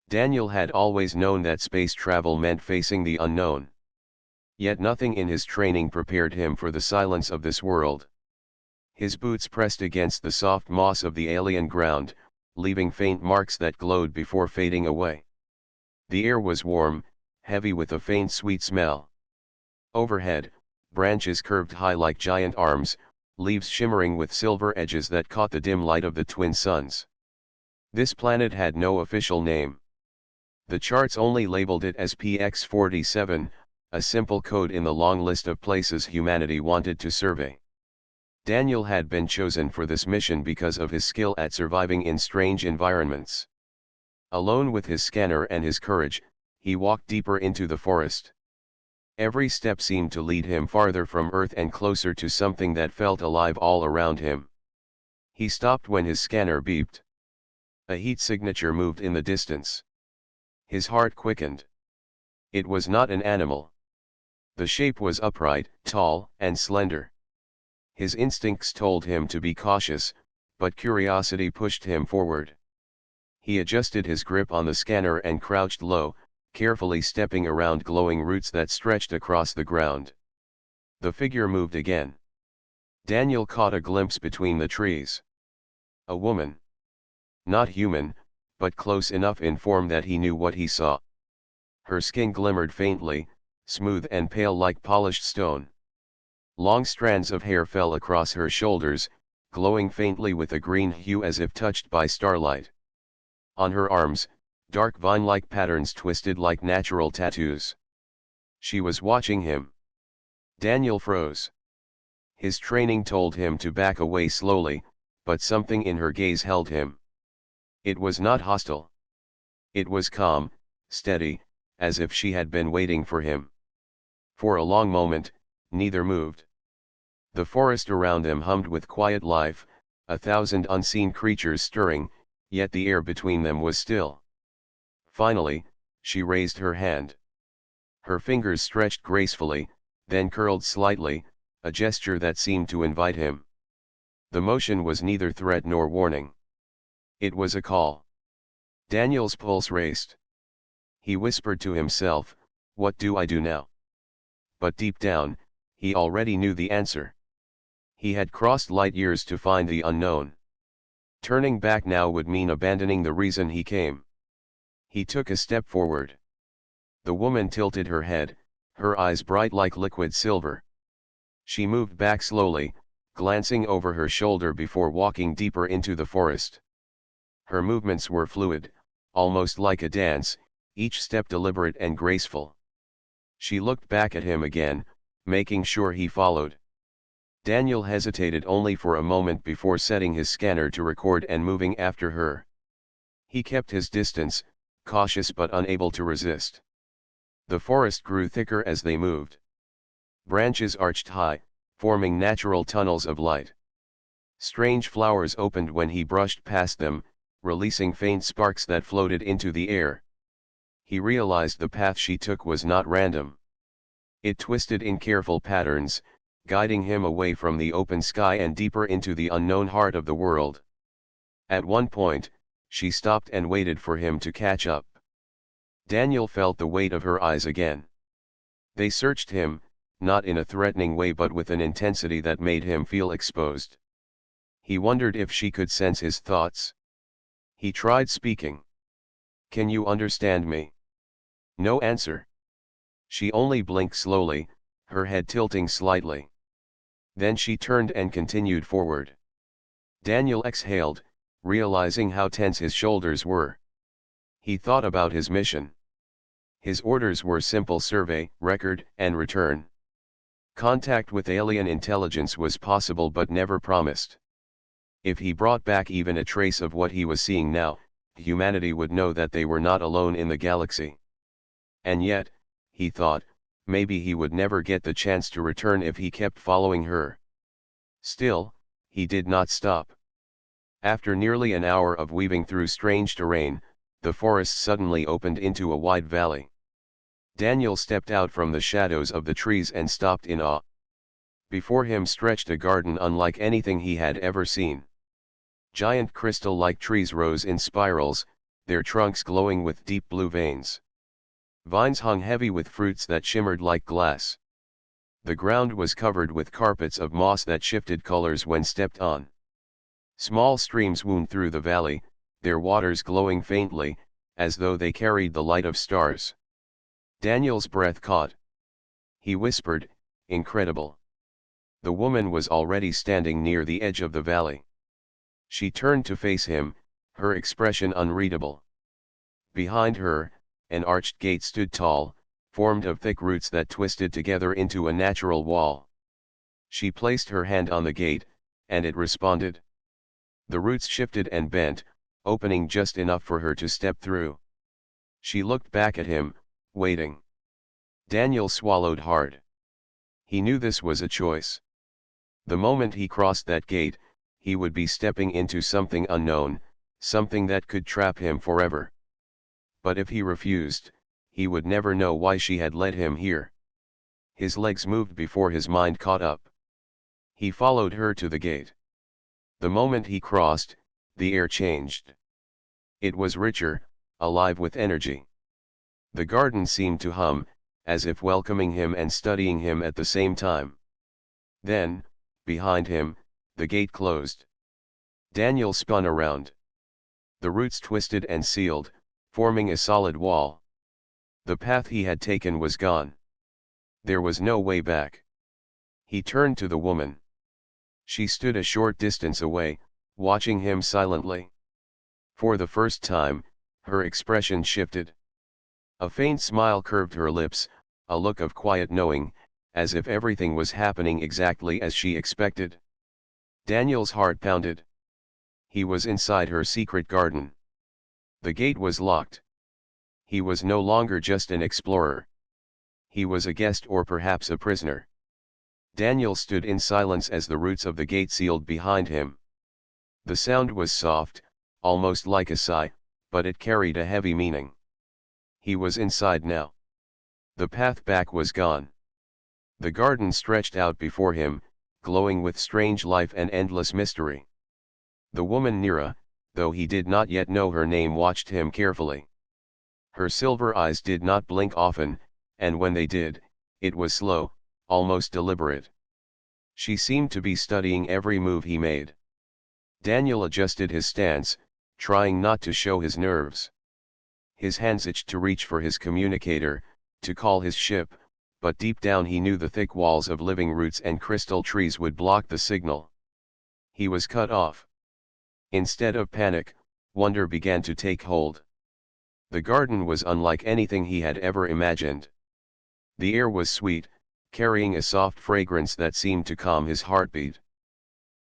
Daniel had always known that space travel meant facing the unknown. Yet nothing in his training prepared him for the silence of this world. His boots pressed against the soft moss of the alien ground, leaving faint marks that glowed before fading away. The air was warm, heavy with a faint sweet smell. Overhead, branches curved high like giant arms, leaves shimmering with silver edges that caught the dim light of the twin suns. This planet had no official name. The charts only labeled it as PX-47, a simple code in the long list of places humanity wanted to survey. Daniel had been chosen for this mission because of his skill at surviving in strange environments. Alone with his scanner and his courage, he walked deeper into the forest. Every step seemed to lead him farther from Earth and closer to something that felt alive all around him. He stopped when his scanner beeped. A heat signature moved in the distance. His heart quickened. It was not an animal. The shape was upright, tall, and slender. His instincts told him to be cautious, but curiosity pushed him forward. He adjusted his grip on the scanner and crouched low, carefully stepping around glowing roots that stretched across the ground. The figure moved again. Daniel caught a glimpse between the trees. A woman. Not human, but close enough in form that he knew what he saw. Her skin glimmered faintly, smooth and pale like polished stone. Long strands of hair fell across her shoulders, glowing faintly with a green hue as if touched by starlight. On her arms, dark vine-like patterns twisted like natural tattoos. She was watching him. Daniel froze. His training told him to back away slowly, but something in her gaze held him. It was not hostile. It was calm, steady, as if she had been waiting for him. For a long moment, neither moved. The forest around them hummed with quiet life, 1,000 unseen creatures stirring, yet the air between them was still. Finally, she raised her hand. Her fingers stretched gracefully, then curled slightly, a gesture that seemed to invite him. The motion was neither threat nor warning. It was a call. Daniel's pulse raced. He whispered to himself, "What do I do now?" But deep down, he already knew the answer. He had crossed light years to find the unknown. Turning back now would mean abandoning the reason he came. He took a step forward. The woman tilted her head, her eyes bright like liquid silver. She moved back slowly, glancing over her shoulder before walking deeper into the forest. Her movements were fluid, almost like a dance, each step deliberate and graceful. She looked back at him again, making sure he followed. Daniel hesitated only for a moment before setting his scanner to record and moving after her. He kept his distance, cautious but unable to resist. The forest grew thicker as they moved. Branches arched high, forming natural tunnels of light. Strange flowers opened when he brushed past them, releasing faint sparks that floated into the air. He realized the path she took was not random. It twisted in careful patterns, guiding him away from the open sky and deeper into the unknown heart of the world. At one point, she stopped and waited for him to catch up. Daniel felt the weight of her eyes again. They searched him, not in a threatening way but with an intensity that made him feel exposed. He wondered if she could sense his thoughts. He tried speaking. "Can you understand me?" No answer. She only blinked slowly, her head tilting slightly. Then she turned and continued forward. Daniel exhaled, realizing how tense his shoulders were. He thought about his mission. His orders were simple: survey, record, and return. Contact with alien intelligence was possible but never promised. If he brought back even a trace of what he was seeing now, humanity would know that they were not alone in the galaxy. And yet, he thought, maybe he would never get the chance to return if he kept following her. Still, he did not stop. After nearly an hour of weaving through strange terrain, the forest suddenly opened into a wide valley. Daniel stepped out from the shadows of the trees and stopped in awe. Before him stretched a garden unlike anything he had ever seen. Giant crystal-like trees rose in spirals, their trunks glowing with deep blue veins. Vines hung heavy with fruits that shimmered like glass. The ground was covered with carpets of moss that shifted colors when stepped on. Small streams wound through the valley, their waters glowing faintly, as though they carried the light of stars. Daniel's breath caught. He whispered, "Incredible." The woman was already standing near the edge of the valley. She turned to face him, her expression unreadable. Behind her, an arched gate stood tall, formed of thick roots that twisted together into a natural wall. She placed her hand on the gate, and it responded. The roots shifted and bent, opening just enough for her to step through. She looked back at him, waiting. Daniel swallowed hard. He knew this was a choice. The moment he crossed that gate, he would be stepping into something unknown, something that could trap him forever. But if he refused, he would never know why she had led him here. His legs moved before his mind caught up. He followed her to the gate. The moment he crossed, the air changed. It was richer, alive with energy. The garden seemed to hum, as if welcoming him and studying him at the same time. Then, behind him, the gate closed. Daniel spun around. The roots twisted and sealed, forming a solid wall. The path he had taken was gone. There was no way back. He turned to the woman. She stood a short distance away, watching him silently. For the first time, her expression shifted. A faint smile curved her lips, a look of quiet knowing, as if everything was happening exactly as she expected. Daniel's heart pounded. He was inside her secret garden. The gate was locked. He was no longer just an explorer. He was a guest or perhaps a prisoner. Daniel stood in silence as the roots of the gate sealed behind him. The sound was soft, almost like a sigh, but it carried a heavy meaning. He was inside now. The path back was gone. The garden stretched out before him, glowing with strange life and endless mystery. The woman Nira, though he did not yet know her name, watched him carefully. Her silver eyes did not blink often, and when they did, it was slow, almost deliberate. She seemed to be studying every move he made. Daniel adjusted his stance, trying not to show his nerves. His hands itched to reach for his communicator, to call his ship, but deep down he knew the thick walls of living roots and crystal trees would block the signal. He was cut off. Instead of panic, wonder began to take hold. The garden was unlike anything he had ever imagined. The air was sweet, carrying a soft fragrance that seemed to calm his heartbeat.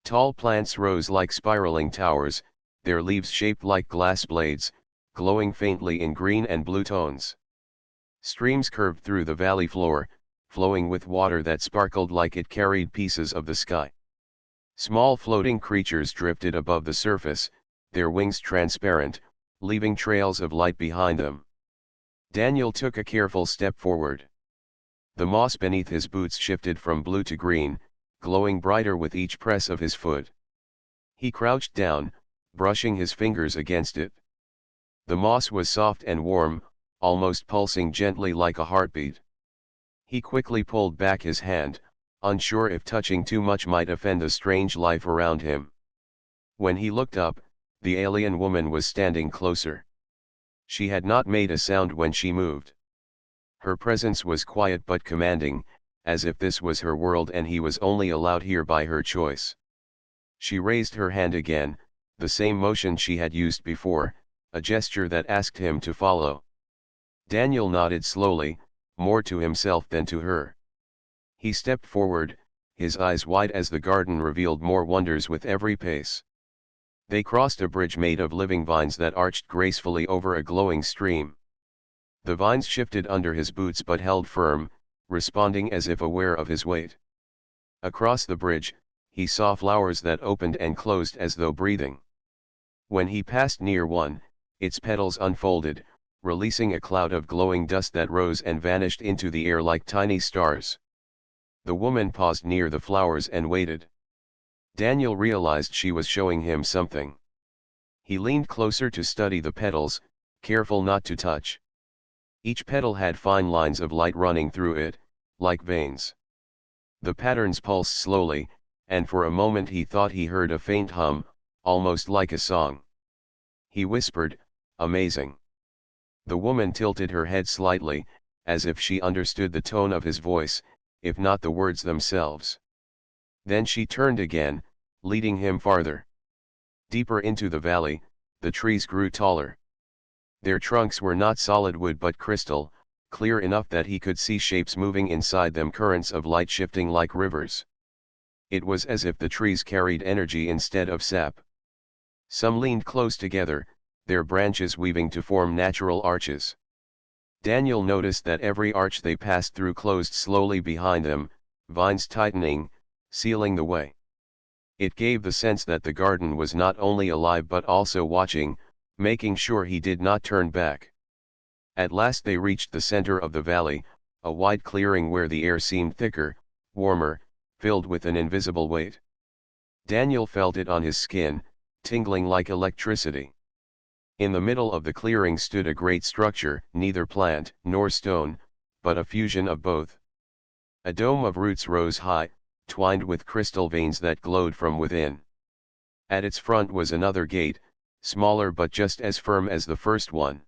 Tall plants rose like spiraling towers, their leaves shaped like glass blades, glowing faintly in green and blue tones. Streams curved through the valley floor, flowing with water that sparkled like it carried pieces of the sky. Small floating creatures drifted above the surface, their wings transparent, leaving trails of light behind them. Daniel took a careful step forward. The moss beneath his boots shifted from blue to green, glowing brighter with each press of his foot. He crouched down, brushing his fingers against it. The moss was soft and warm, almost pulsing gently like a heartbeat. He quickly pulled back his hand, unsure if touching too much might offend the strange life around him. When he looked up, the alien woman was standing closer. She had not made a sound when she moved. Her presence was quiet but commanding, as if this was her world and he was only allowed here by her choice. She raised her hand again, the same motion she had used before, a gesture that asked him to follow. Daniel nodded slowly, more to himself than to her. He stepped forward, his eyes wide as the garden revealed more wonders with every pace. They crossed a bridge made of living vines that arched gracefully over a glowing stream. The vines shifted under his boots but held firm, responding as if aware of his weight. Across the bridge, he saw flowers that opened and closed as though breathing. When he passed near one, its petals unfolded, releasing a cloud of glowing dust that rose and vanished into the air like tiny stars. The woman paused near the flowers and waited. Daniel realized she was showing him something. He leaned closer to study the petals, careful not to touch. Each petal had fine lines of light running through it, like veins. The patterns pulsed slowly, and for a moment he thought he heard a faint hum, almost like a song. He whispered, "Amazing." The woman tilted her head slightly, as if she understood the tone of his voice, if not the words themselves. Then she turned again, leading him farther. Deeper into the valley, the trees grew taller. Their trunks were not solid wood but crystal, clear enough that he could see shapes moving inside them, currents of light shifting like rivers. It was as if the trees carried energy instead of sap. Some leaned close together, their branches weaving to form natural arches. Daniel noticed that every arch they passed through closed slowly behind them, vines tightening, sealing the way. It gave the sense that the garden was not only alive but also watching, making sure he did not turn back. At last they reached the center of the valley, a wide clearing where the air seemed thicker, warmer, filled with an invisible weight. Daniel felt it on his skin, tingling like electricity. In the middle of the clearing stood a great structure, neither plant nor stone, but a fusion of both. A dome of roots rose high, twined with crystal veins that glowed from within. At its front was another gate, smaller but just as firm as the first one.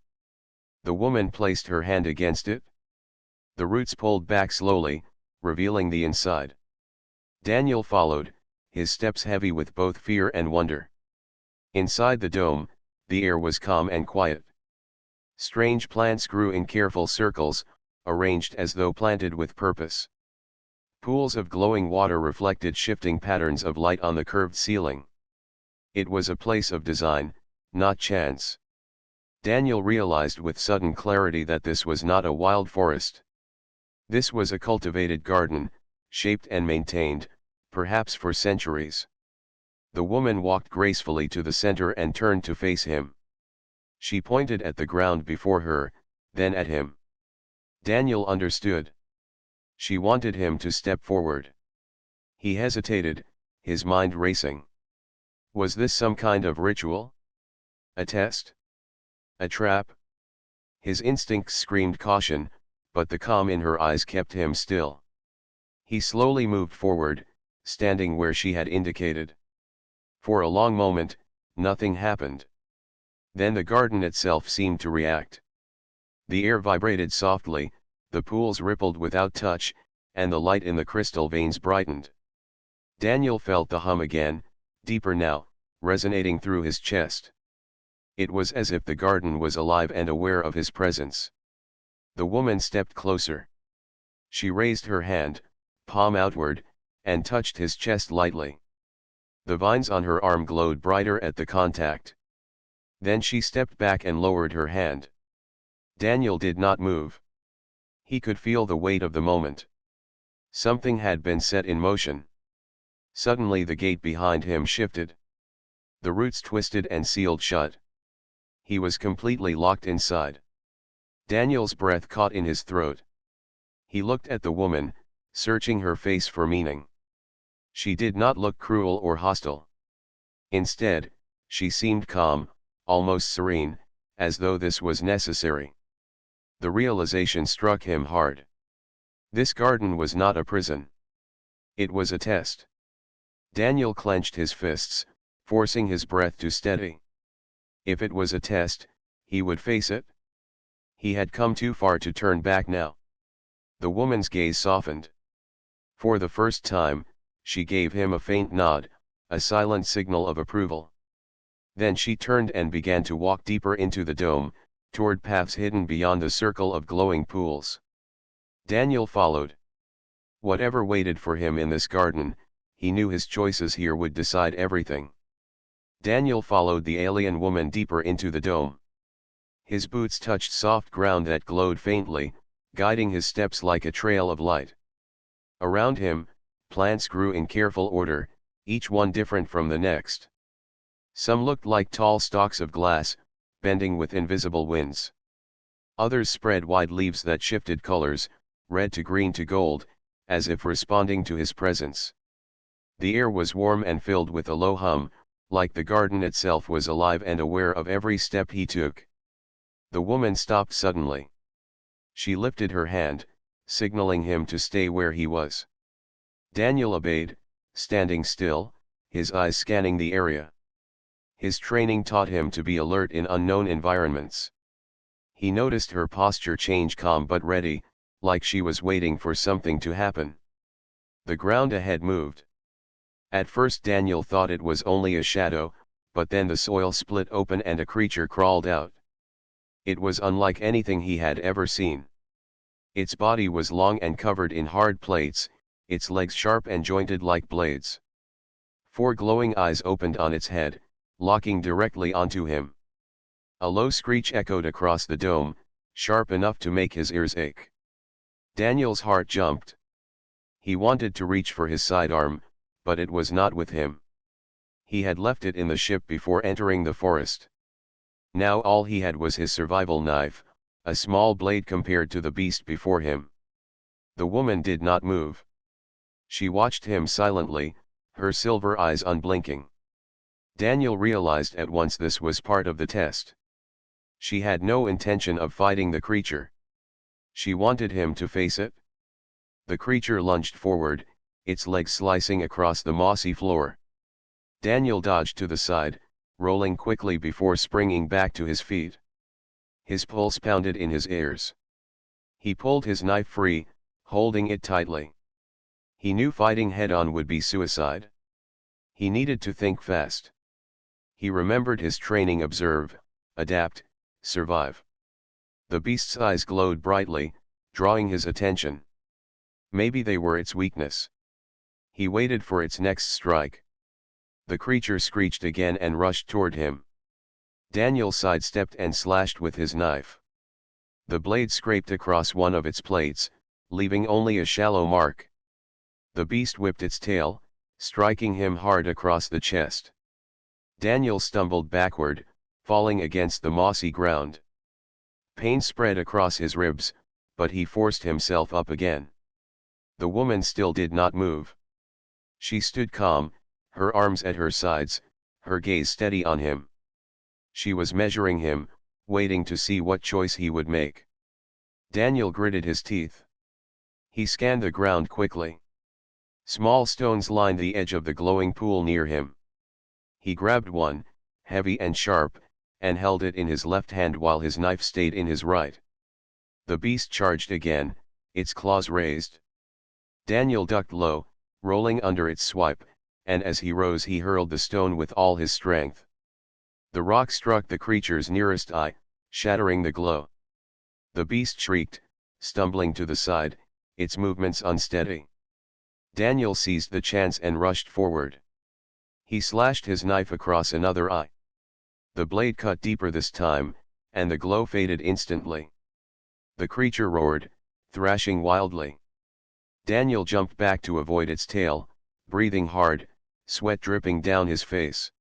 The woman placed her hand against it. The roots pulled back slowly, revealing the inside. Daniel followed, his steps heavy with both fear and wonder. Inside the dome, the air was calm and quiet. Strange plants grew in careful circles, arranged as though planted with purpose. Pools of glowing water reflected shifting patterns of light on the curved ceiling. It was a place of design, not chance. Daniel realized with sudden clarity that this was not a wild forest. This was a cultivated garden, shaped and maintained, perhaps for centuries. The woman walked gracefully to the center and turned to face him. She pointed at the ground before her, then at him. Daniel understood. She wanted him to step forward. He hesitated, his mind racing. Was this some kind of ritual? A test? A trap? His instincts screamed caution, but the calm in her eyes kept him still. He slowly moved forward, standing where she had indicated. For a long moment, nothing happened. Then the garden itself seemed to react. The air vibrated softly, the pools rippled without touch, and the light in the crystal veins brightened. Daniel felt the hum again, deeper now, resonating through his chest. It was as if the garden was alive and aware of his presence. The woman stepped closer. She raised her hand, palm outward, and touched his chest lightly. The vines on her arm glowed brighter at the contact. Then she stepped back and lowered her hand. Daniel did not move. He could feel the weight of the moment. Something had been set in motion. Suddenly the gate behind him shifted. The roots twisted and sealed shut. He was completely locked inside. Daniel's breath caught in his throat. He looked at the woman, searching her face for meaning. She did not look cruel or hostile. Instead, she seemed calm, almost serene, as though this was necessary. The realization struck him hard. This garden was not a prison. It was a test. Daniel clenched his fists, forcing his breath to steady. If it was a test, he would face it. He had come too far to turn back now. The woman's gaze softened. For the first time, she gave him a faint nod, a silent signal of approval. Then she turned and began to walk deeper into the dome, toward paths hidden beyond the circle of glowing pools. Daniel followed. Whatever waited for him in this garden, he knew his choices here would decide everything. Daniel followed the alien woman deeper into the dome. His boots touched soft ground that glowed faintly, guiding his steps like a trail of light. Around him, plants grew in careful order, each one different from the next. Some looked like tall stalks of glass, bending with invisible winds. Others spread wide leaves that shifted colors, red to green to gold, as if responding to his presence. The air was warm and filled with a low hum, like the garden itself was alive and aware of every step he took. The woman stopped suddenly. She lifted her hand, signaling him to stay where he was. Daniel obeyed, standing still, his eyes scanning the area. His training taught him to be alert in unknown environments. He noticed her posture change, calm but ready, like she was waiting for something to happen. The ground ahead moved. At first Daniel thought it was only a shadow, but then the soil split open and a creature crawled out. It was unlike anything he had ever seen. Its body was long and covered in hard plates, its legs sharp and jointed like blades. 4 glowing eyes opened on its head, locking directly onto him. A low screech echoed across the dome, sharp enough to make his ears ache. Daniel's heart jumped. He wanted to reach for his sidearm, but it was not with him. He had left it in the ship before entering the forest. Now all he had was his survival knife, a small blade compared to the beast before him. The woman did not move. She watched him silently, her silver eyes unblinking. Daniel realized at once this was part of the test. She had no intention of fighting the creature. She wanted him to face it. The creature lunged forward, its legs slicing across the mossy floor. Daniel dodged to the side, rolling quickly before springing back to his feet. His pulse pounded in his ears. He pulled his knife free, holding it tightly. He knew fighting head-on would be suicide. He needed to think fast. He remembered his training: observe, adapt, survive. The beast's eyes glowed brightly, drawing his attention. Maybe they were its weakness. He waited for its next strike. The creature screeched again and rushed toward him. Daniel sidestepped and slashed with his knife. The blade scraped across one of its plates, leaving only a shallow mark. The beast whipped its tail, striking him hard across the chest. Daniel stumbled backward, falling against the mossy ground. Pain spread across his ribs, but he forced himself up again. The woman still did not move. She stood calm, her arms at her sides, her gaze steady on him. She was measuring him, waiting to see what choice he would make. Daniel gritted his teeth. He scanned the ground quickly. Small stones lined the edge of the glowing pool near him. He grabbed one, heavy and sharp, and held it in his left hand while his knife stayed in his right. The beast charged again, its claws raised. Daniel ducked low, rolling under its swipe, and as he rose he hurled the stone with all his strength. The rock struck the creature's nearest eye, shattering the glow. The beast shrieked, stumbling to the side, its movements unsteady. Daniel seized the chance and rushed forward. He slashed his knife across another eye. The blade cut deeper this time, and the glow faded instantly. The creature roared, thrashing wildly. Daniel jumped back to avoid its tail, breathing hard, sweat dripping down his face.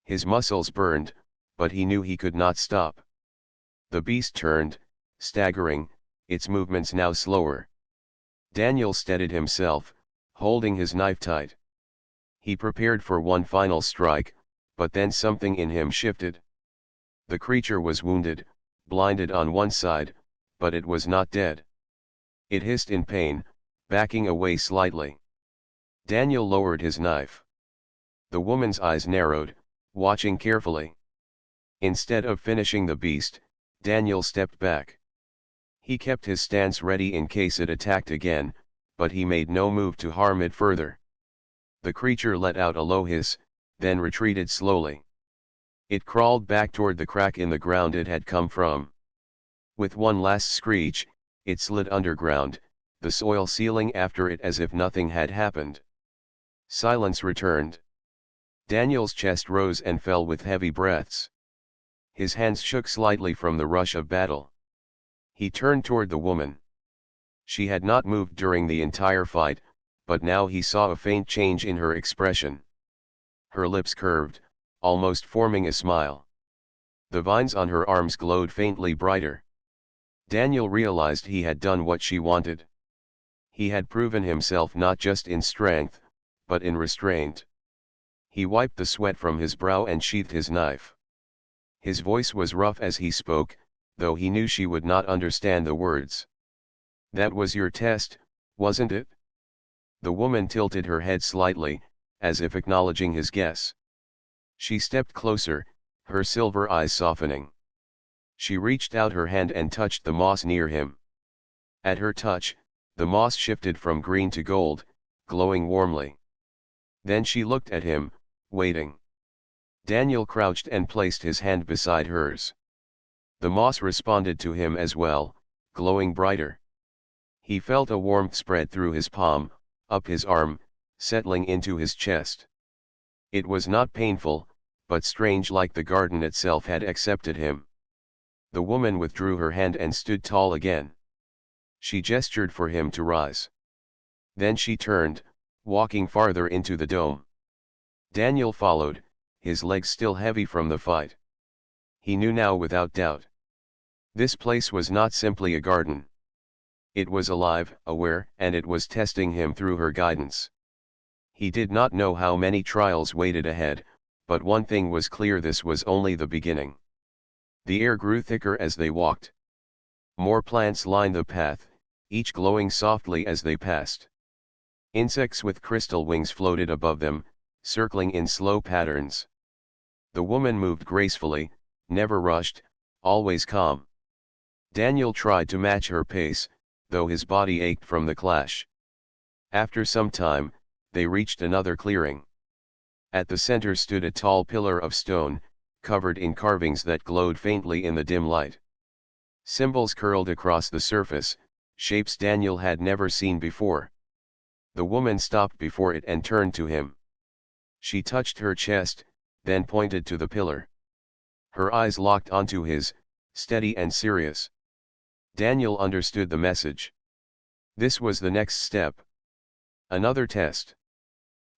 His muscles burned, but he knew he could not stop. The beast turned, staggering, its movements now slower. Daniel steadied himself, holding his knife tight. He prepared for one final strike, but then something in him shifted. The creature was wounded, blinded on one side, but it was not dead. It hissed in pain, backing away slightly. Daniel lowered his knife. The woman's eyes narrowed, watching carefully. Instead of finishing the beast, Daniel stepped back. He kept his stance ready in case it attacked again, but he made no move to harm it further. The creature let out a low hiss, then retreated slowly. It crawled back toward the crack in the ground it had come from. With one last screech, it slid underground, the soil sealing after it as if nothing had happened. Silence returned. Daniel's chest rose and fell with heavy breaths. His hands shook slightly from the rush of battle. He turned toward the woman. She had not moved during the entire fight, but now he saw a faint change in her expression. Her lips curved, almost forming a smile. The vines on her arms glowed faintly brighter. Daniel realized he had done what she wanted. He had proven himself not just in strength, but in restraint. He wiped the sweat from his brow and sheathed his knife. His voice was rough as he spoke, though he knew she would not understand the words. "That was your test, wasn't it?" The woman tilted her head slightly, as if acknowledging his guess. She stepped closer, her silver eyes softening. She reached out her hand and touched the moss near him. At her touch, the moss shifted from green to gold, glowing warmly. Then she looked at him, waiting. Daniel crouched and placed his hand beside hers. The moss responded to him as well, glowing brighter. He felt a warmth spread through his palm, up his arm, settling into his chest. It was not painful, but strange, like the garden itself had accepted him. The woman withdrew her hand and stood tall again. She gestured for him to rise. Then she turned, walking farther into the dome. Daniel followed, his legs still heavy from the fight. He knew now without doubt. This place was not simply a garden. It was alive, aware, and it was testing him through her guidance. He did not know how many trials waited ahead, but one thing was clear: this was only the beginning. The air grew thicker as they walked. More plants lined the path, each glowing softly as they passed. Insects with crystal wings floated above them, circling in slow patterns. The woman moved gracefully, never rushed, always calm. Daniel tried to match her pace, though his body ached from the clash. After some time, they reached another clearing. At the center stood a tall pillar of stone, covered in carvings that glowed faintly in the dim light. Symbols curled across the surface, shapes Daniel had never seen before. The woman stopped before it and turned to him. She touched her chest, then pointed to the pillar. Her eyes locked onto his, steady and serious. Daniel understood the message. This was the next step. Another test.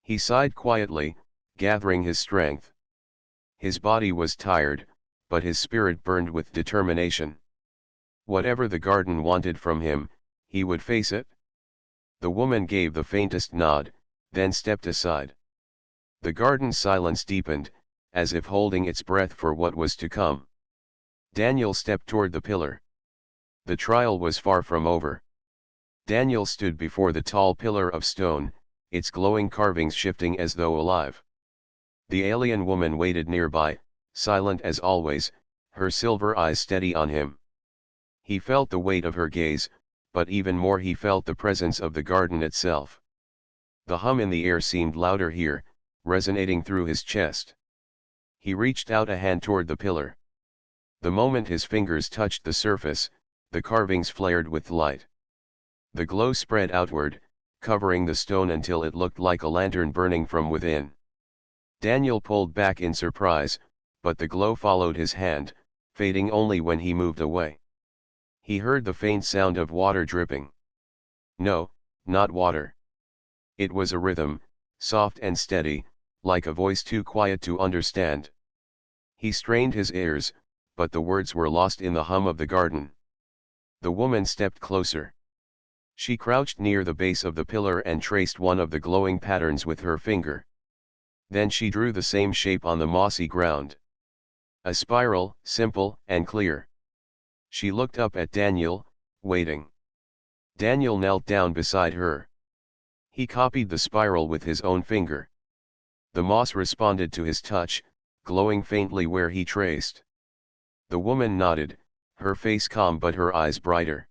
He sighed quietly, gathering his strength. His body was tired, but his spirit burned with determination. Whatever the garden wanted from him, he would face it. The woman gave the faintest nod, then stepped aside. The garden's silence deepened, as if holding its breath for what was to come. Daniel stepped toward the pillar. The trial was far from over. Daniel stood before the tall pillar of stone, its glowing carvings shifting as though alive. The alien woman waited nearby, silent as always, her silver eyes steady on him. He felt the weight of her gaze, but even more he felt the presence of the garden itself. The hum in the air seemed louder here, resonating through his chest. He reached out a hand toward the pillar. The moment his fingers touched the surface, the carvings flared with light. The glow spread outward, covering the stone until it looked like a lantern burning from within. Daniel pulled back in surprise, but the glow followed his hand, fading only when he moved away. He heard the faint sound of water dripping. No, not water. It was a rhythm, soft and steady, like a voice too quiet to understand. He strained his ears, but the words were lost in the hum of the garden. The woman stepped closer. She crouched near the base of the pillar and traced one of the glowing patterns with her finger. Then she drew the same shape on the mossy ground. A spiral, simple and clear. She looked up at Daniel, waiting. Daniel knelt down beside her. He copied the spiral with his own finger. The moss responded to his touch, glowing faintly where he traced. The woman nodded, her face calm but her eyes brighter.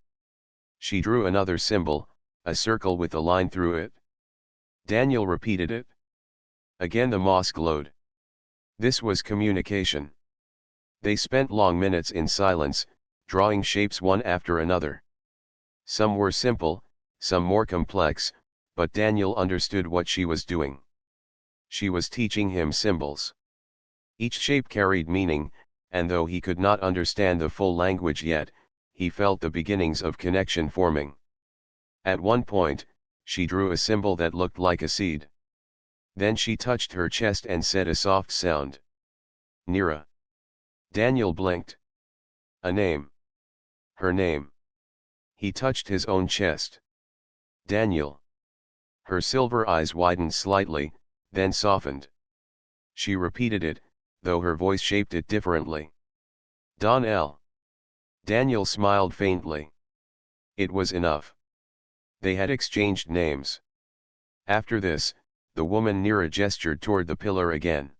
She drew another symbol, a circle with a line through it. Daniel repeated it. Again the moss glowed. This was communication. They spent long minutes in silence, drawing shapes one after another. Some were simple, some more complex, but Daniel understood what she was doing. She was teaching him symbols. Each shape carried meaning, and though he could not understand the full language yet, he felt the beginnings of connection forming. At one point, she drew a symbol that looked like a seed. Then she touched her chest and said a soft sound. Nira. Daniel blinked. A name. Her name. He touched his own chest. Daniel. Her silver eyes widened slightly, then softened. She repeated it, though her voice shaped it differently. Don L. Daniel smiled faintly. It was enough. They had exchanged names. After this, the woman Nira gestured toward the pillar again.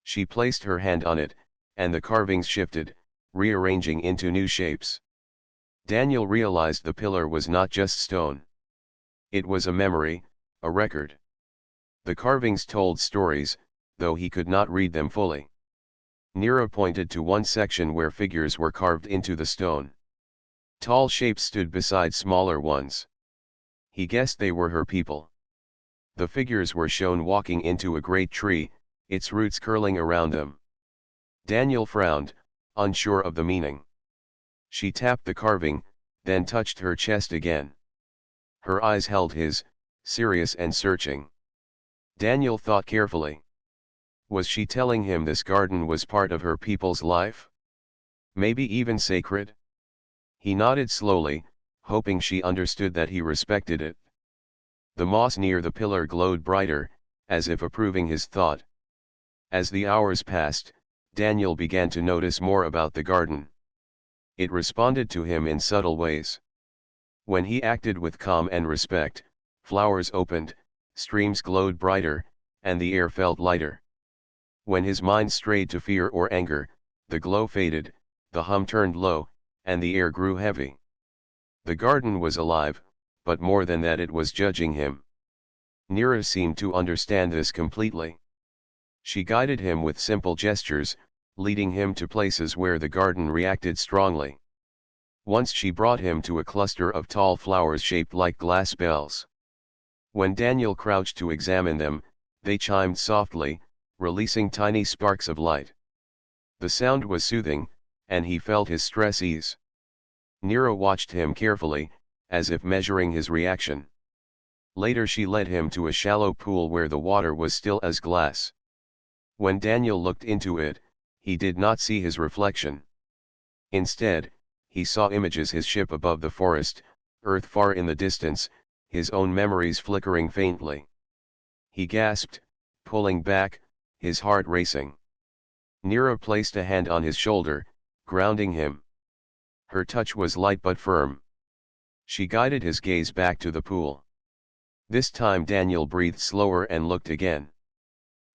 She placed her hand on it, and the carvings shifted, rearranging into new shapes. Daniel realized the pillar was not just stone. It was a memory, a record. The carvings told stories, though he could not read them fully. Nira pointed to one section where figures were carved into the stone. Tall shapes stood beside smaller ones. He guessed they were her people. The figures were shown walking into a great tree, its roots curling around them. Daniel frowned, unsure of the meaning. She tapped the carving, then touched her chest again. Her eyes held his, serious and searching. Daniel thought carefully. Was she telling him this garden was part of her people's life? Maybe even sacred? He nodded slowly, hoping she understood that he respected it. The moss near the pillar glowed brighter, as if approving his thought. As the hours passed, Daniel began to notice more about the garden. It responded to him in subtle ways. When he acted with calm and respect, flowers opened, streams glowed brighter, and the air felt lighter. When his mind strayed to fear or anger, the glow faded, the hum turned low, and the air grew heavy. The garden was alive, but more than that, it was judging him. Nira seemed to understand this completely. She guided him with simple gestures, leading him to places where the garden reacted strongly. Once she brought him to a cluster of tall flowers shaped like glass bells. When Daniel crouched to examine them, they chimed softly, releasing tiny sparks of light. The sound was soothing, and he felt his stress ease. Nira watched him carefully, as if measuring his reaction. Later she led him to a shallow pool where the water was still as glass. When Daniel looked into it, he did not see his reflection. Instead, he saw images: his ship above the forest, Earth far in the distance, his own memories flickering faintly. He gasped, pulling back, his heart racing. Nira placed a hand on his shoulder, grounding him. Her touch was light but firm. She guided his gaze back to the pool. This time Daniel breathed slower and looked again.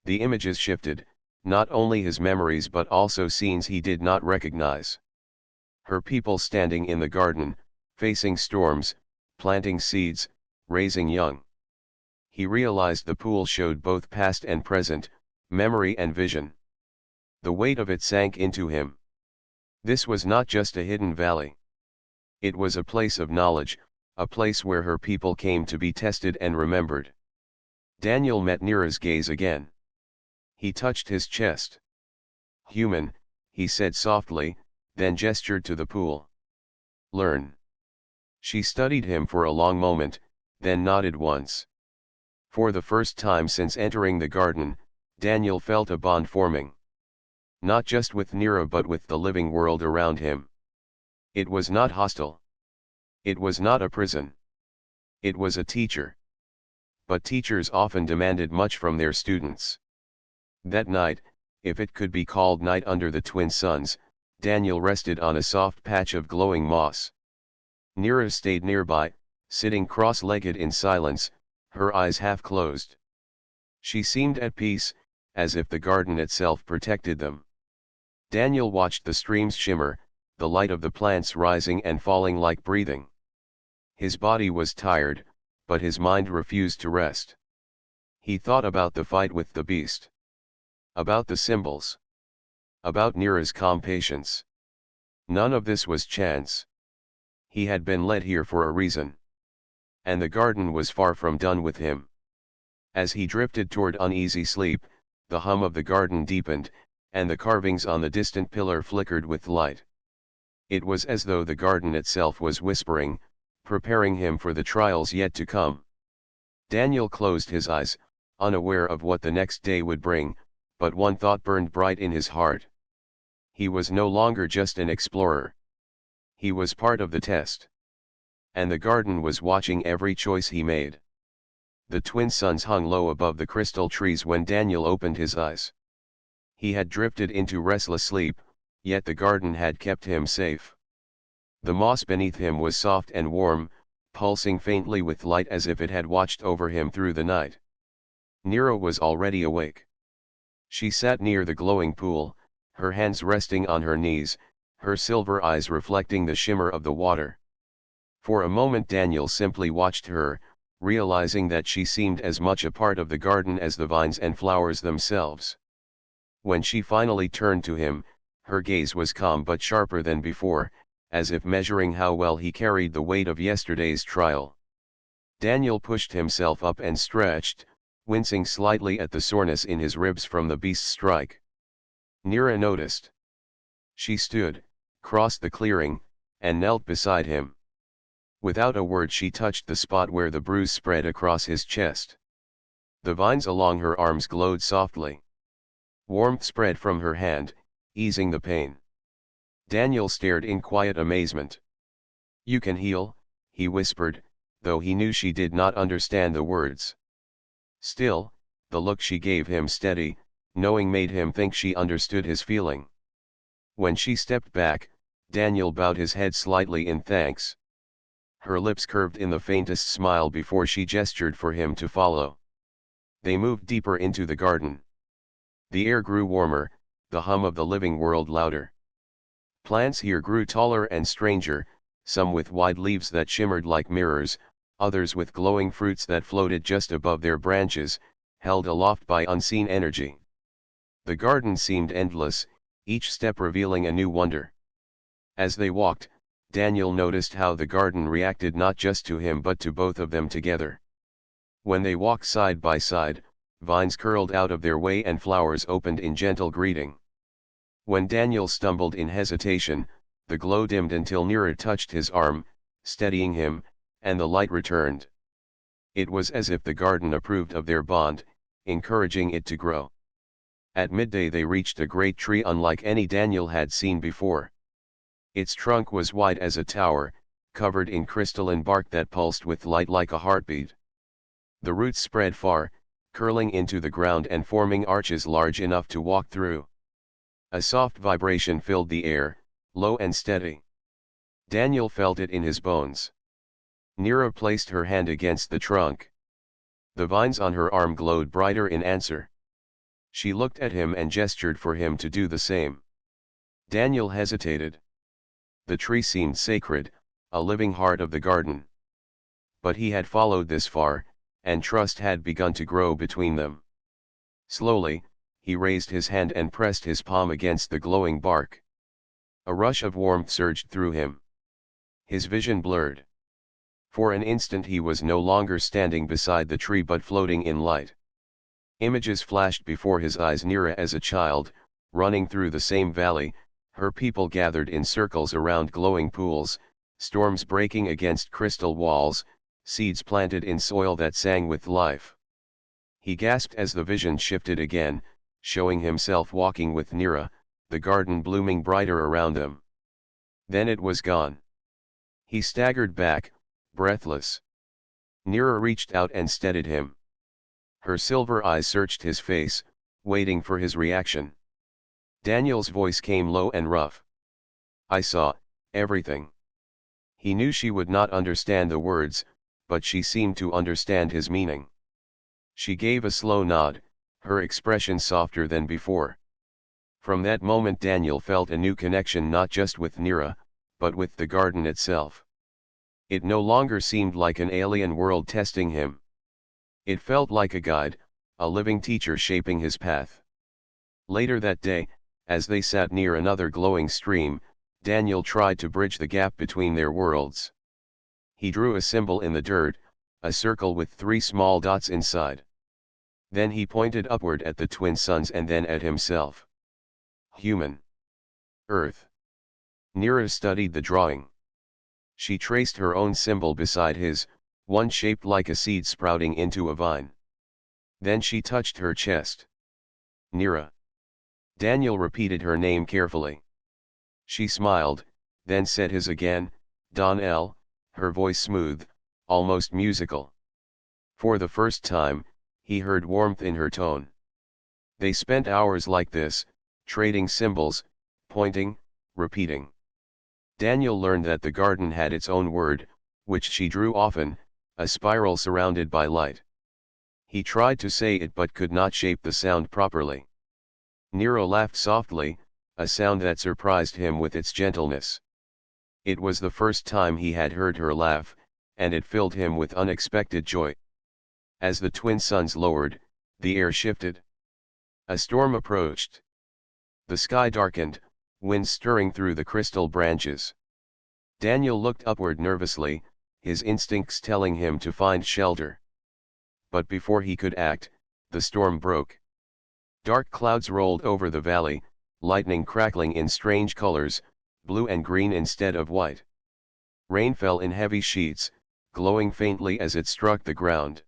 The images shifted, not only his memories but also scenes he did not recognize. Her people standing in the garden, facing storms, planting seeds, raising young. He realized the pool showed both past and present, memory and vision. The weight of it sank into him. This was not just a hidden valley. It was a place of knowledge, a place where her people came to be tested and remembered. Daniel met Nira's gaze again. He touched his chest. "Human," he said softly, then gestured to the pool. "Learn." She studied him for a long moment, then nodded once. For the first time since entering the garden, Daniel felt a bond forming. Not just with Nira but with the living world around him. It was not hostile. It was not a prison. It was a teacher. But teachers often demanded much from their students. That night, if it could be called night under the twin suns, Daniel rested on a soft patch of glowing moss. Nira stayed nearby, sitting cross-legged in silence, her eyes half closed. She seemed at peace, as if the garden itself protected them. Daniel watched the streams shimmer, the light of the plants rising and falling like breathing. His body was tired, but his mind refused to rest. He thought about the fight with the beast. About the symbols. About Nira's calm patience. None of this was chance. He had been led here for a reason. And the garden was far from done with him. As he drifted toward uneasy sleep, the hum of the garden deepened, and the carvings on the distant pillar flickered with light. It was as though the garden itself was whispering, preparing him for the trials yet to come. Daniel closed his eyes, unaware of what the next day would bring, but one thought burned bright in his heart. He was no longer just an explorer. He was part of the test. And the garden was watching every choice he made. The twin suns hung low above the crystal trees when Daniel opened his eyes. He had drifted into restless sleep, yet the garden had kept him safe. The moss beneath him was soft and warm, pulsing faintly with light as if it had watched over him through the night. Nira was already awake. She sat near the glowing pool, her hands resting on her knees, her silver eyes reflecting the shimmer of the water. For a moment Daniel simply watched her, realizing that she seemed as much a part of the garden as the vines and flowers themselves. When she finally turned to him, her gaze was calm but sharper than before, as if measuring how well he carried the weight of yesterday's trial. Daniel pushed himself up and stretched, wincing slightly at the soreness in his ribs from the beast's strike. Nira noticed. She stood, crossed the clearing, and knelt beside him. Without a word she touched the spot where the bruise spread across his chest. The vines along her arms glowed softly. Warmth spread from her hand, easing the pain. Daniel stared in quiet amazement. "You can heal," he whispered, though he knew she did not understand the words. Still, the look she gave him steady, knowing made him think she understood his feeling. When she stepped back, Daniel bowed his head slightly in thanks. Her lips curved in the faintest smile before she gestured for him to follow. They moved deeper into the garden. The air grew warmer, the hum of the living world louder. Plants here grew taller and stranger, some with wide leaves that shimmered like mirrors, others with glowing fruits that floated just above their branches, held aloft by unseen energy. The garden seemed endless, each step revealing a new wonder. As they walked, Daniel noticed how the garden reacted not just to him but to both of them together. When they walked side by side, vines curled out of their way and flowers opened in gentle greeting. When Daniel stumbled in hesitation, the glow dimmed until Nira touched his arm, steadying him, and the light returned. It was as if the garden approved of their bond, encouraging it to grow. At midday they reached a great tree unlike any Daniel had seen before. Its trunk was wide as a tower, covered in crystalline bark that pulsed with light like a heartbeat. The roots spread far, curling into the ground and forming arches large enough to walk through. A soft vibration filled the air, low and steady. Daniel felt it in his bones. Nira placed her hand against the trunk. The vines on her arm glowed brighter in answer. She looked at him and gestured for him to do the same. Daniel hesitated. The tree seemed sacred, a living heart of the garden. But he had followed this far, and trust had begun to grow between them. Slowly, he raised his hand and pressed his palm against the glowing bark. A rush of warmth surged through him. His vision blurred. For an instant he was no longer standing beside the tree but floating in light. Images flashed before his eyes. Nira as a child, running through the same valley, her people gathered in circles around glowing pools, storms breaking against crystal walls, seeds planted in soil that sang with life. He gasped as the vision shifted again, showing himself walking with Nira, the garden blooming brighter around them. Then it was gone. He staggered back, breathless. Nira reached out and steadied him. Her silver eyes searched his face, waiting for his reaction. Daniel's voice came low and rough. "I saw everything." He knew she would not understand the words, but she seemed to understand his meaning. She gave a slow nod, her expression softer than before. From that moment Daniel felt a new connection not just with Nira, but with the garden itself. It no longer seemed like an alien world testing him. It felt like a guide, a living teacher shaping his path. Later that day, as they sat near another glowing stream, Daniel tried to bridge the gap between their worlds. He drew a symbol in the dirt, a circle with 3 small dots inside. Then he pointed upward at the twin suns and then at himself. Human. Earth. Nira studied the drawing. She traced her own symbol beside his, one shaped like a seed sprouting into a vine. Then she touched her chest. Nira. Daniel repeated her name carefully. She smiled, then said his again, Don-El, her voice smooth, almost musical. For the first time, he heard warmth in her tone. They spent hours like this, trading symbols, pointing, repeating. Daniel learned that the garden had its own word, which she drew often, a spiral surrounded by light. He tried to say it but could not shape the sound properly. Nero laughed softly, a sound that surprised him with its gentleness. It was the first time he had heard her laugh, and it filled him with unexpected joy. As the twin suns lowered, the air shifted. A storm approached. The sky darkened, wind stirring through the crystal branches. Daniel looked upward nervously, his instincts telling him to find shelter. But before he could act, the storm broke. Dark clouds rolled over the valley, lightning crackling in strange colors, blue and green instead of white. Rain fell in heavy sheets, glowing faintly as it struck the ground.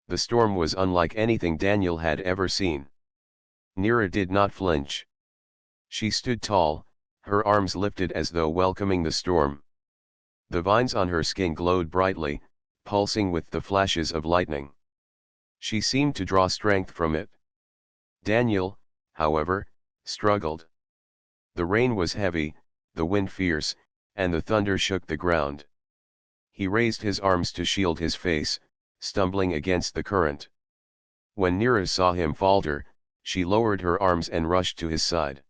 The storm was unlike anything Daniel had ever seen. Nira did not flinch. She stood tall, her arms lifted as though welcoming the storm. The vines on her skin glowed brightly, pulsing with the flashes of lightning. She seemed to draw strength from it. Daniel, however, struggled. The rain was heavy, the wind fierce, and the thunder shook the ground. He raised his arms to shield his face, stumbling against the current. When Nira saw him falter, she lowered her arms and rushed to his side.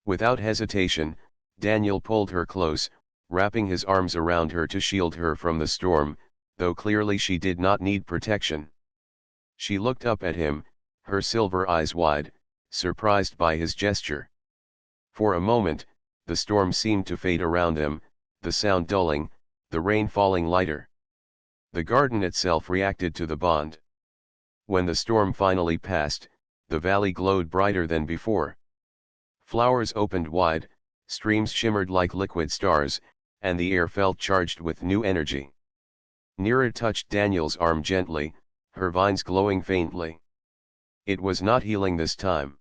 Without hesitation, Daniel pulled her close, wrapping his arms around her to shield her from the storm, though clearly she did not need protection. She looked up at him, her silver eyes wide, surprised by his gesture. For a moment, the storm seemed to fade around them, the sound dulling, the rain falling lighter. The garden itself reacted to the bond. When the storm finally passed, the valley glowed brighter than before. Flowers opened wide, streams shimmered like liquid stars, and the air felt charged with new energy. Nira touched Daniel's arm gently, her vines glowing faintly. It was not healing this time.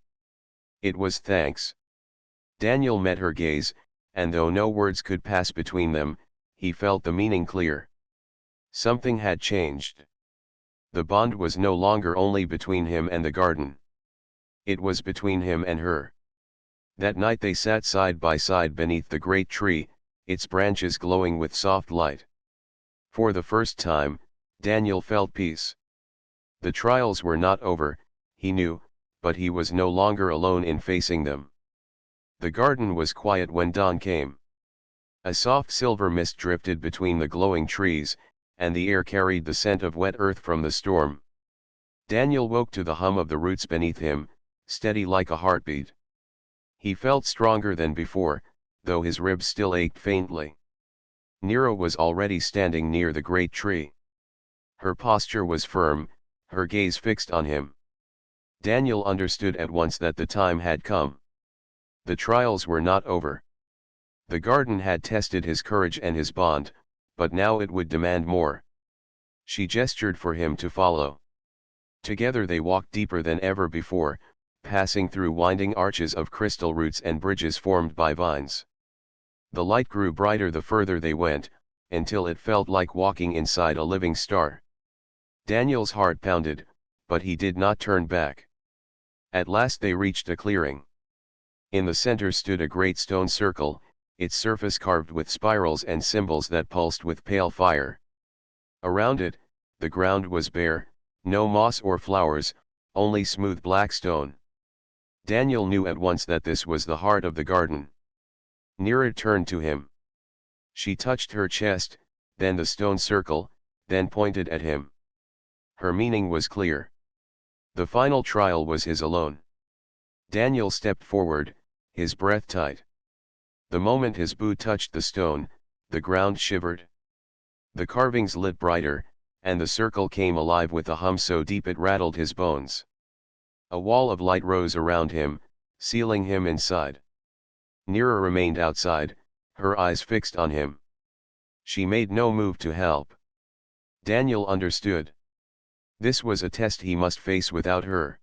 It was thanks. Daniel met her gaze, and though no words could pass between them, he felt the meaning clear. Something had changed. The bond was no longer only between him and the garden. It was between him and her. That night they sat side by side beneath the great tree, its branches glowing with soft light. For the first time, Daniel felt peace. The trials were not over, he knew, but he was no longer alone in facing them. The garden was quiet when dawn came. A soft silver mist drifted between the glowing trees, and the air carried the scent of wet earth from the storm. Daniel woke to the hum of the roots beneath him, steady like a heartbeat. He felt stronger than before, though his ribs still ached faintly. Nero was already standing near the great tree. Her posture was firm, her gaze fixed on him. Daniel understood at once that the time had come. The trials were not over. The garden had tested his courage and his bond, but now it would demand more. She gestured for him to follow. Together they walked deeper than ever before, passing through winding arches of crystal roots and bridges formed by vines. The light grew brighter the further they went, until it felt like walking inside a living star. Daniel's heart pounded, but he did not turn back. At last they reached a clearing. In the center stood a great stone circle, its surface carved with spirals and symbols that pulsed with pale fire. Around it, the ground was bare, no moss or flowers, only smooth black stone. Daniel knew at once that this was the heart of the garden. Nira turned to him. She touched her chest, then the stone circle, then pointed at him. Her meaning was clear. The final trial was his alone. Daniel stepped forward, his breath tight. The moment his boot touched the stone, the ground shivered. The carvings lit brighter, and the circle came alive with a hum so deep it rattled his bones. A wall of light rose around him, sealing him inside. Nira remained outside, her eyes fixed on him. She made no move to help. Daniel understood. This was a test he must face without her.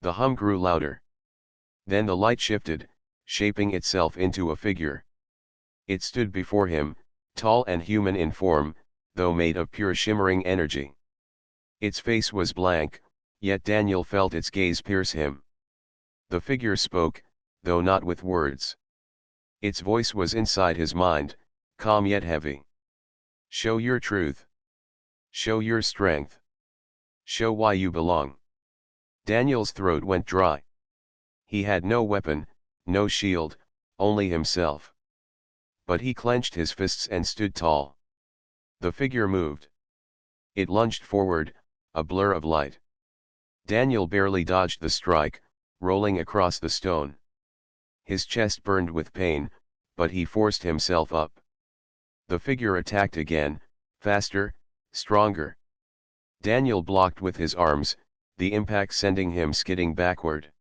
The hum grew louder. Then the light shifted, shaping itself into a figure. It stood before him, tall and human in form, though made of pure shimmering energy. Its face was blank, yet Daniel felt its gaze pierce him. The figure spoke, though not with words. Its voice was inside his mind, calm yet heavy. Show your truth. Show your strength. Show why you belong. Daniel's throat went dry. He had no weapon, no shield, only himself. But he clenched his fists and stood tall. The figure moved. It lunged forward, a blur of light. Daniel barely dodged the strike, rolling across the stone. His chest burned with pain, but he forced himself up. The figure attacked again, faster, stronger. Daniel blocked with his arms, the impact sending him skidding backward.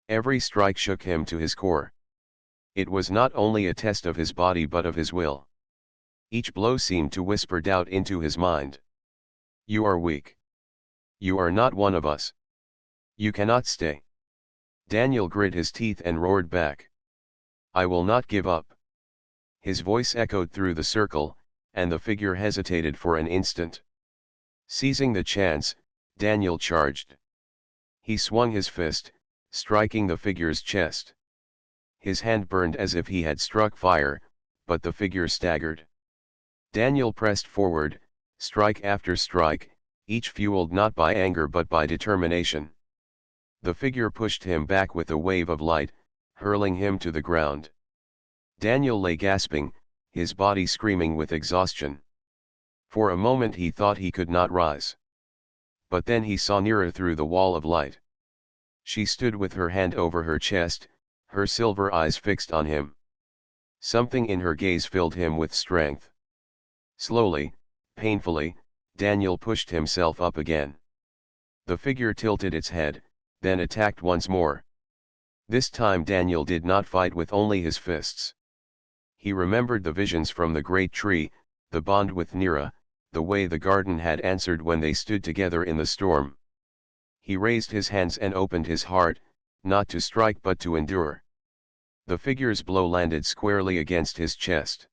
Every strike shook him to his core. It was not only a test of his body but of his will. Each blow seemed to whisper doubt into his mind. You are weak. You are not one of us. You cannot stay. Daniel grit his teeth and roared back. I will not give up. His voice echoed through the circle, and the figure hesitated for an instant. Seizing the chance, Daniel charged. He swung his fist, striking the figure's chest. His hand burned as if he had struck fire, but the figure staggered. Daniel pressed forward, strike after strike, each fueled not by anger but by determination. The figure pushed him back with a wave of light, hurling him to the ground. Daniel lay gasping, his body screaming with exhaustion. For a moment he thought he could not rise. But then he saw Nira through the wall of light. She stood with her hand over her chest, her silver eyes fixed on him. Something in her gaze filled him with strength. Slowly, painfully, Daniel pushed himself up again. The figure tilted its head, then attacked once more. This time Daniel did not fight with only his fists. He remembered the visions from the great tree, the bond with Nira, the way the garden had answered when they stood together in the storm. He raised his hands and opened his heart, not to strike but to endure. The figure's blow landed squarely against his chest.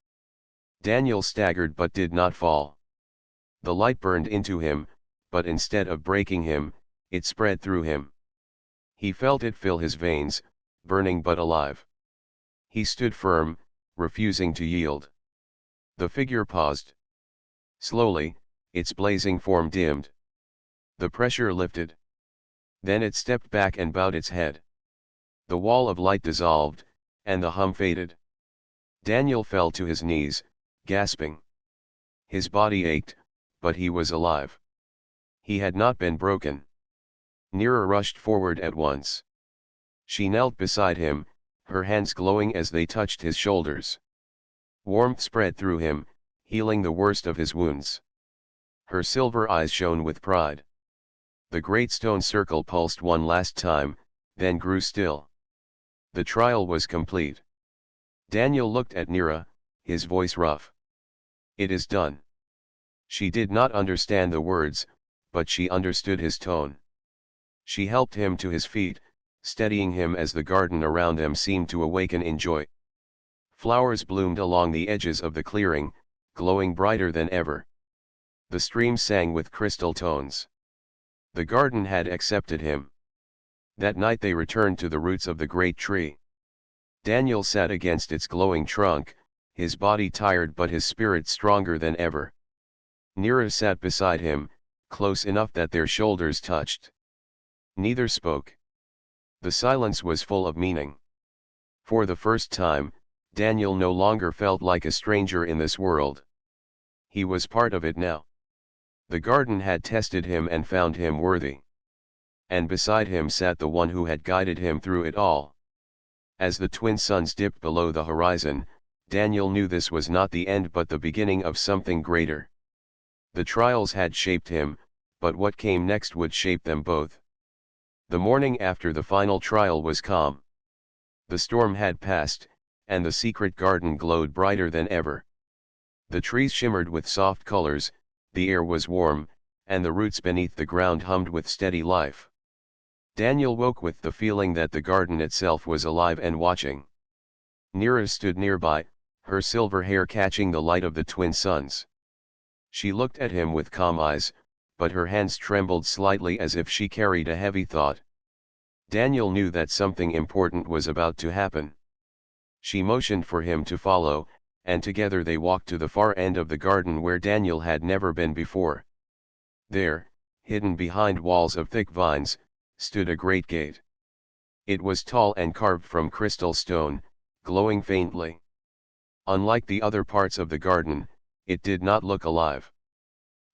Daniel staggered but did not fall. The light burned into him, but instead of breaking him, it spread through him. He felt it fill his veins, burning but alive. He stood firm, refusing to yield. The figure paused. Slowly, its blazing form dimmed. The pressure lifted. Then it stepped back and bowed its head. The wall of light dissolved, and the hum faded. Daniel fell to his knees, gasping. His body ached, but he was alive. He had not been broken. Nira rushed forward at once. She knelt beside him, her hands glowing as they touched his shoulders. Warmth spread through him, healing the worst of his wounds. Her silver eyes shone with pride. The great stone circle pulsed one last time, then grew still. The trial was complete. Daniel looked at Nira, his voice rough. It is done. She did not understand the words, but she understood his tone. She helped him to his feet, steadying him as the garden around them seemed to awaken in joy. Flowers bloomed along the edges of the clearing, glowing brighter than ever. The stream sang with crystal tones. The garden had accepted him. That night they returned to the roots of the great tree. Daniel sat against its glowing trunk, his body tired but his spirit stronger than ever. Nira sat beside him, close enough that their shoulders touched. Neither spoke. The silence was full of meaning. For the first time, Daniel no longer felt like a stranger in this world. He was part of it now. The garden had tested him and found him worthy. And beside him sat the one who had guided him through it all. As the twin suns dipped below the horizon, Daniel knew this was not the end but the beginning of something greater. The trials had shaped him, but what came next would shape them both. The morning after the final trial was calm. The storm had passed, and the secret garden glowed brighter than ever. The trees shimmered with soft colors, the air was warm, and the roots beneath the ground hummed with steady life. Daniel woke with the feeling that the garden itself was alive and watching. Nira stood nearby, her silver hair catching the light of the twin suns. She looked at him with calm eyes, but her hands trembled slightly as if she carried a heavy thought. Daniel knew that something important was about to happen. She motioned for him to follow, and together they walked to the far end of the garden where Daniel had never been before. There, hidden behind walls of thick vines, stood a great gate. It was tall and carved from crystal stone, glowing faintly. Unlike the other parts of the garden, it did not look alive.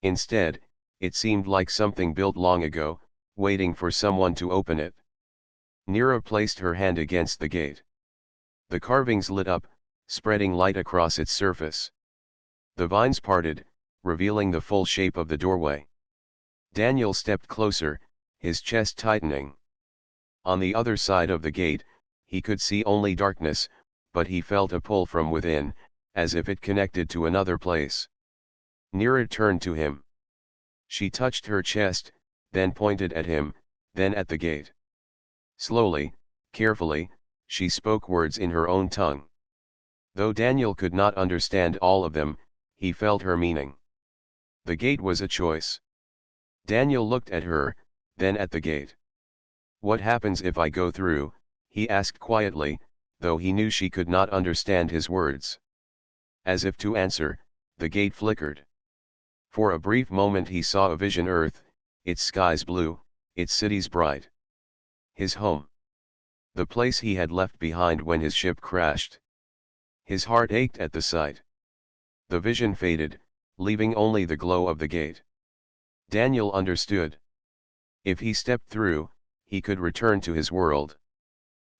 Instead, it seemed like something built long ago, waiting for someone to open it. Nira placed her hand against the gate. The carvings lit up, spreading light across its surface. The vines parted, revealing the full shape of the doorway. Daniel stepped closer, his chest tightening. On the other side of the gate, he could see only darkness, but he felt a pull from within, as if it connected to another place. Nira turned to him. She touched her chest, then pointed at him, then at the gate. Slowly, carefully, she spoke words in her own tongue. Though Daniel could not understand all of them, he felt her meaning. The gate was a choice. Daniel looked at her, then at the gate. "What happens if I go through?" he asked quietly, though he knew she could not understand his words. As if to answer, the gate flickered. For a brief moment he saw a vision: Earth, its skies blue, its cities bright. His home. The place he had left behind when his ship crashed. His heart ached at the sight. The vision faded, leaving only the glow of the gate. Daniel understood. If he stepped through, he could return to his world.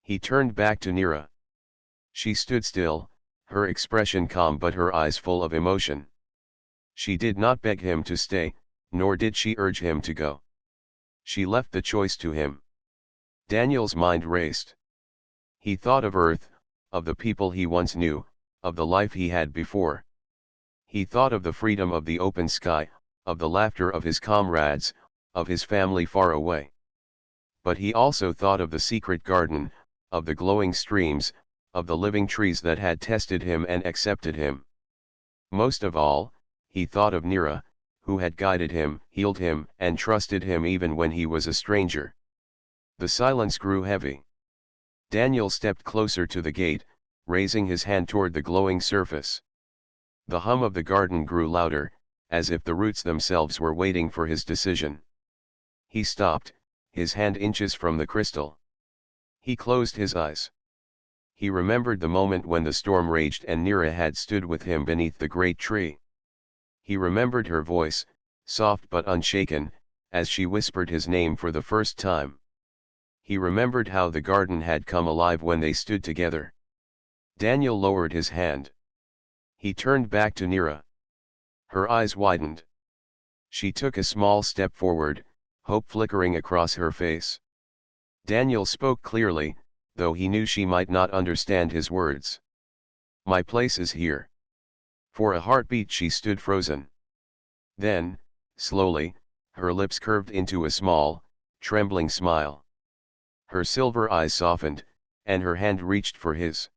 He turned back to Nira. She stood still, her expression calm but her eyes full of emotion. She did not beg him to stay, nor did she urge him to go. She left the choice to him. Daniel's mind raced. He thought of Earth, of the people he once knew, of the life he had before. He thought of the freedom of the open sky, of the laughter of his comrades, of his family far away. But he also thought of the secret garden, of the glowing streams, of the living trees that had tested him and accepted him. Most of all, he thought of Nira, who had guided him, healed him, and trusted him even when he was a stranger. The silence grew heavy. Daniel stepped closer to the gate, raising his hand toward the glowing surface. The hum of the garden grew louder, as if the roots themselves were waiting for his decision. He stopped, his hand inches from the crystal. He closed his eyes. He remembered the moment when the storm raged and Nira had stood with him beneath the great tree. He remembered her voice, soft but unshaken, as she whispered his name for the first time. He remembered how the garden had come alive when they stood together. Daniel lowered his hand. He turned back to Nira. Her eyes widened. She took a small step forward, hope flickering across her face. Daniel spoke clearly, though he knew she might not understand his words. "My place is here." For a heartbeat she stood frozen. Then, slowly, her lips curved into a small, trembling smile. Her silver eyes softened, and her hand reached for his.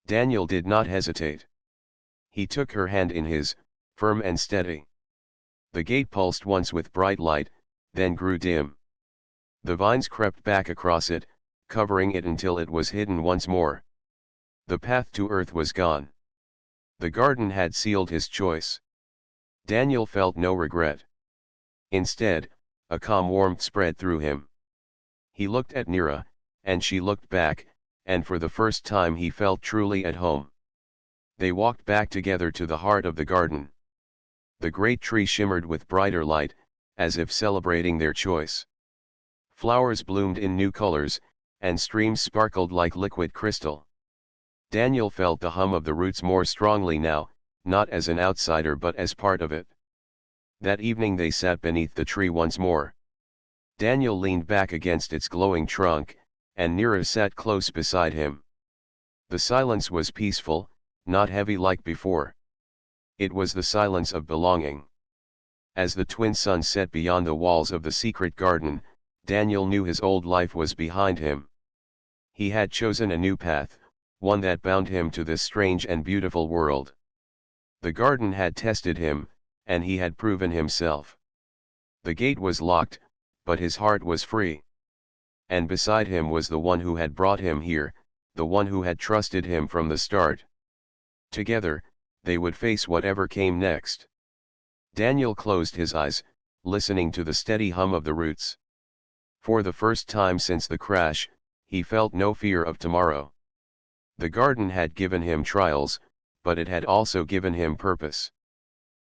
Daniel did not hesitate. He took her hand in his, firm and steady. The gate pulsed once with bright light, then grew dim. The vines crept back across it, covering it until it was hidden once more. The path to Earth was gone. The garden had sealed his choice. Daniel felt no regret. Instead, a calm warmth spread through him. He looked at Nira, and she looked back, and for the first time he felt truly at home. They walked back together to the heart of the garden. The great tree shimmered with brighter light, as if celebrating their choice. Flowers bloomed in new colors, and streams sparkled like liquid crystal. Daniel felt the hum of the roots more strongly now, not as an outsider but as part of it. That evening they sat beneath the tree once more. Daniel leaned back against its glowing trunk, and Nira sat close beside him. The silence was peaceful, not heavy like before. It was the silence of belonging. As the twin suns set beyond the walls of the secret garden, Daniel knew his old life was behind him. He had chosen a new path, one that bound him to this strange and beautiful world. The garden had tested him, and he had proven himself. The gate was locked, but his heart was free. And beside him was the one who had brought him here, the one who had trusted him from the start. Together, they would face whatever came next. Daniel closed his eyes, listening to the steady hum of the roots. For the first time since the crash, he felt no fear of tomorrow. The garden had given him trials, but it had also given him purpose.